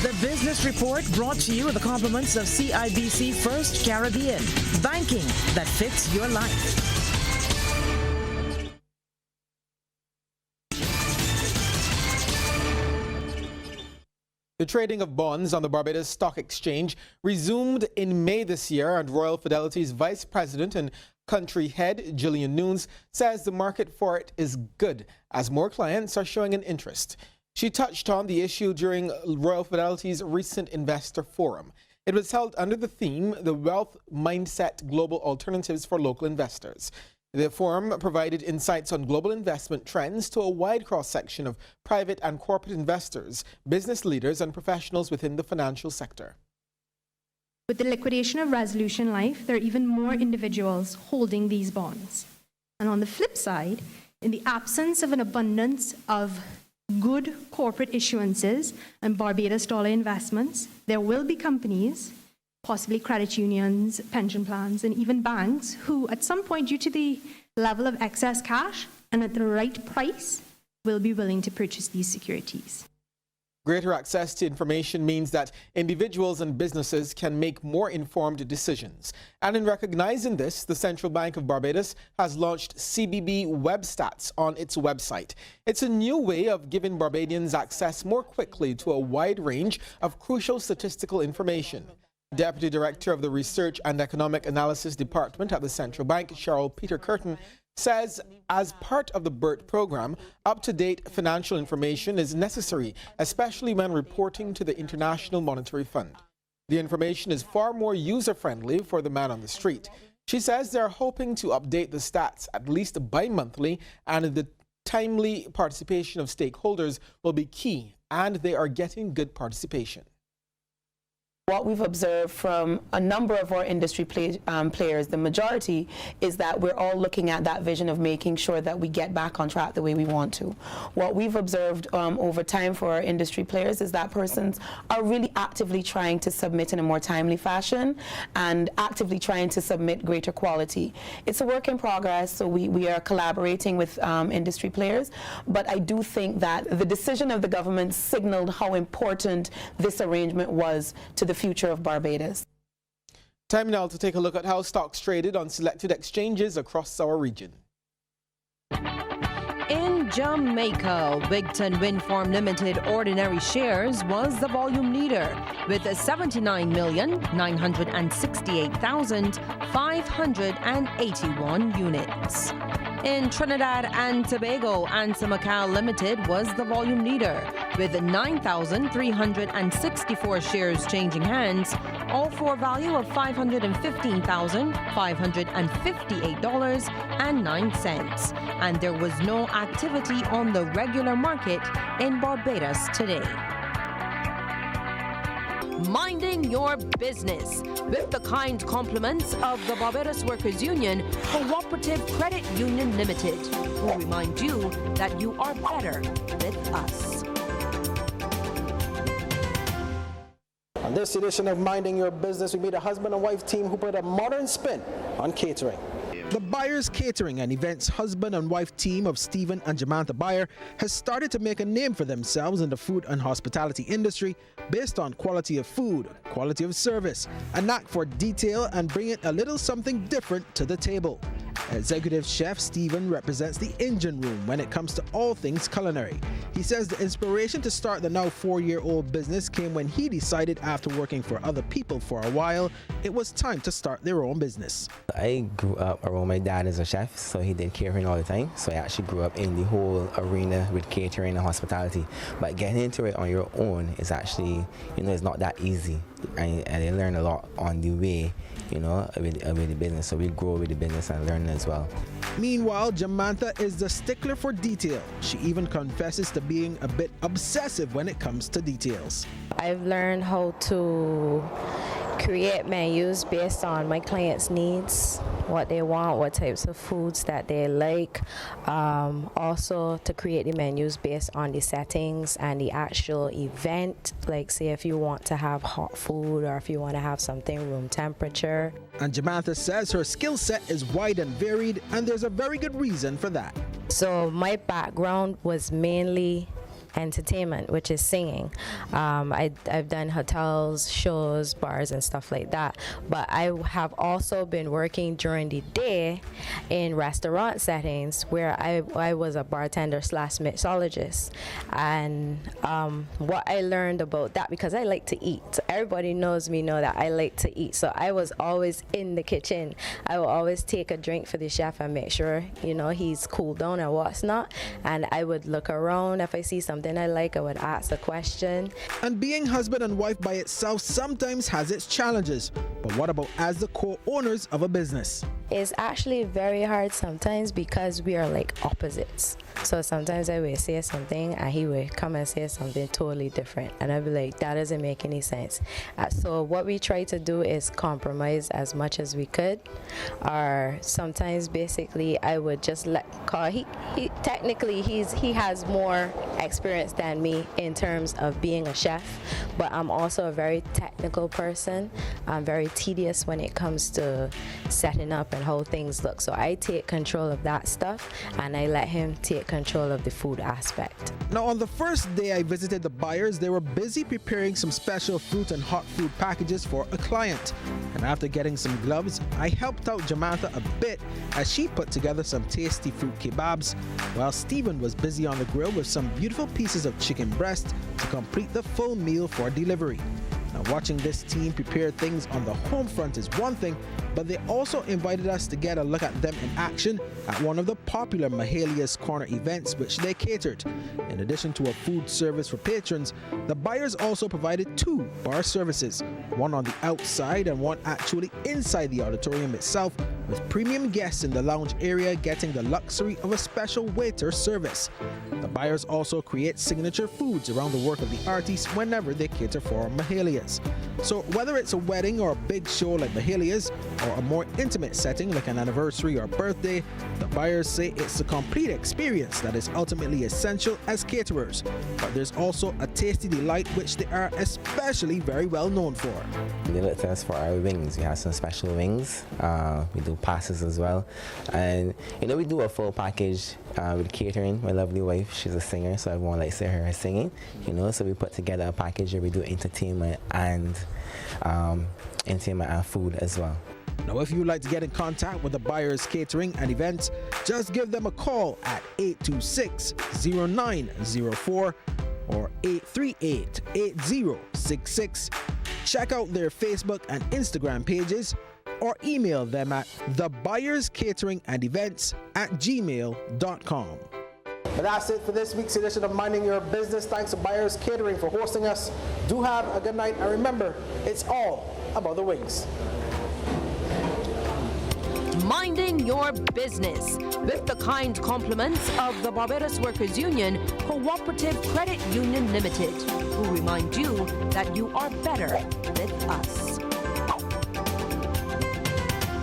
The Business Report brought to you with the compliments of CIBC First Caribbean. Banking that fits your life. The trading of bonds on the Barbados Stock Exchange resumed in May this year, and Royal Fidelity's Vice President and Country Head, Gillian Nunes, says the market for it is good as more clients are showing an interest. She touched on the issue during Royal Fidelity's recent investor forum. It was held under the theme, The Wealth Mindset Global Alternatives for Local Investors. The forum provided insights on global investment trends to a wide cross-section of private and corporate investors, business leaders, and professionals within the financial sector. With the liquidation of Resolution Life, there are even more individuals holding these bonds. And on the flip side, in the absence of an abundance of good corporate issuances and Barbados dollar investments, there will be companies, possibly credit unions, pension plans, and even banks who, at some point, due to the level of excess cash and at the right price, will be willing to purchase these securities. Greater access to information means that individuals and businesses can make more informed decisions. And in recognizing this, the Central Bank of Barbados has launched CBB Web Stats on its website. It's a new way of giving Barbadians access more quickly to a wide range of crucial statistical information. Deputy Director of the Research and Economic Analysis Department at the Central Bank, Cheryl Peter Curtin, says as part of the BERT program, up-to-date financial information is necessary, especially when reporting to the International Monetary Fund. The information is far more user-friendly for the man on the street. She says they're hoping to update the stats at least bi-monthly, and the timely participation of stakeholders will be key, and they are getting good participation. What we've observed from a number of our industry players, the majority, is that we're all looking at that vision of making sure that we get back on track the way we want to. What we've observed over time for our industry players is that persons are really actively trying to submit in a more timely fashion and actively trying to submit greater quality. It's a work in progress, so we are collaborating with industry players, but I do think that the decision of the government signaled how important this arrangement was to the future of Barbados. Time now to take a look at how stocks traded on selected exchanges across our region. In Jamaica, Wigton Wind Farm Limited ordinary shares was the volume leader with 79,968,581 units. In Trinidad and Tobago, Antimacal Limited was the volume leader with 9,364 shares changing hands, all for a value of $515,558.09. And there was no activity on the regular market in Barbados today. Minding your business with the kind compliments of the Barbados Workers Union Cooperative Credit Union Limited, who remind you that you are better with us. On this edition of Minding Your Business, we meet a husband and wife team who put a modern spin on catering. The Byers Catering and Events husband and wife team of Stephen and Jamantha Byer has started to make a name for themselves in the food and hospitality industry based on quality of food, quality of service, a knack for detail, and bringing a little something different to the table. Executive Chef Stephen represents the engine room when it comes to all things culinary. He says the inspiration to start the now 4-year-old business came when he decided, after working for other people for a while, it was time to start their own business. I grew up around my dad as a chef, so he did catering all the time. So I actually grew up in the whole arena with catering and hospitality. But getting into it on your own is actually, it's not that easy. And I learn a lot on the way, with the business. So we grow with the business and learn as well. Meanwhile, Jamantha is the stickler for detail. She even confesses to being a bit obsessive when it comes to details. I've learned how to create menus based on my clients' needs, what they want, what types of foods that they like. Also to create the menus based on the settings and the actual event, like say if you want to have hot food or if you want to have something room temperature. And Jamantha says her skill set is wide and varied, and there's a very good reason for that. So my background was mainly entertainment, which is singing. I've done hotels, shows, bars, and stuff like that. But I have also been working during the day in restaurant settings where I was a bartender / mixologist. And what I learned about that, because I like to eat. So everybody knows me know that I like to eat. So I was always in the kitchen. I will always take a drink for the chef and make sure, you know, he's cooled down and what's not. And I would look around. If I see something I like, I would ask a question. And being husband and wife by itself sometimes has its challenges. But what about as the co-owners of a business? It's actually very hard sometimes because we are like opposites. So sometimes I would say something and he would come and say something totally different. And I'd be like, that doesn't make any sense. So what we try to do is compromise as much as we could. Or sometimes basically I would just he technically he has more experience than me in terms of being a chef. But I'm also a very technical person. I'm very tedious when it comes to setting up and how things look. So I take control of that stuff and I let him take control of the food aspect. Now, on the first day I visited the buyers, they were busy preparing some special fruit and hot food packages for a client. And after getting some gloves, I helped out Jamantha a bit as she put together some tasty fruit kebabs, while Stephen was busy on the grill with some beautiful pieces of chicken breast to complete the full meal for delivery. Now, watching this team prepare things on the home front is one thing, but they also invited us to get a look at them in action at one of the popular Mahalia's Corner events which they catered. In addition to a food service for patrons, the buyers also provided 2 bar services, one on the outside and one actually inside the auditorium itself, with premium guests in the lounge area getting the luxury of a special waiter service. The buyers also create signature foods around the work of the artists whenever they cater for Mahalia's. So whether it's a wedding or a big show like Mahalia's, or a more intimate setting like an anniversary or birthday, the buyers say it's a complete experience that is ultimately essential as caterers. But there's also a tasty delight which they are especially very well known for. They look to us for our wings. We have some special wings. We do passes as well. And you know, we do a full package with catering. My lovely wife, she's a singer, so everyone likes to hear her singing. You know, so we put together a package where we do entertainment and food as well. Now, if you'd like to get in contact with the buyers catering and events, just give them a call at 826-0904 or 838-8066. Check out their Facebook and Instagram pages or email them at thebuyerskateringandevents@gmail.com. But that's it for this week's edition of Minding Your Business. Thanks to Buyers Catering for hosting us. Do have a good night, and remember, it's all about the wings. Minding your business with the kind compliments of the Barbados Workers Union Cooperative Credit Union Limited, who remind you that you are better with us.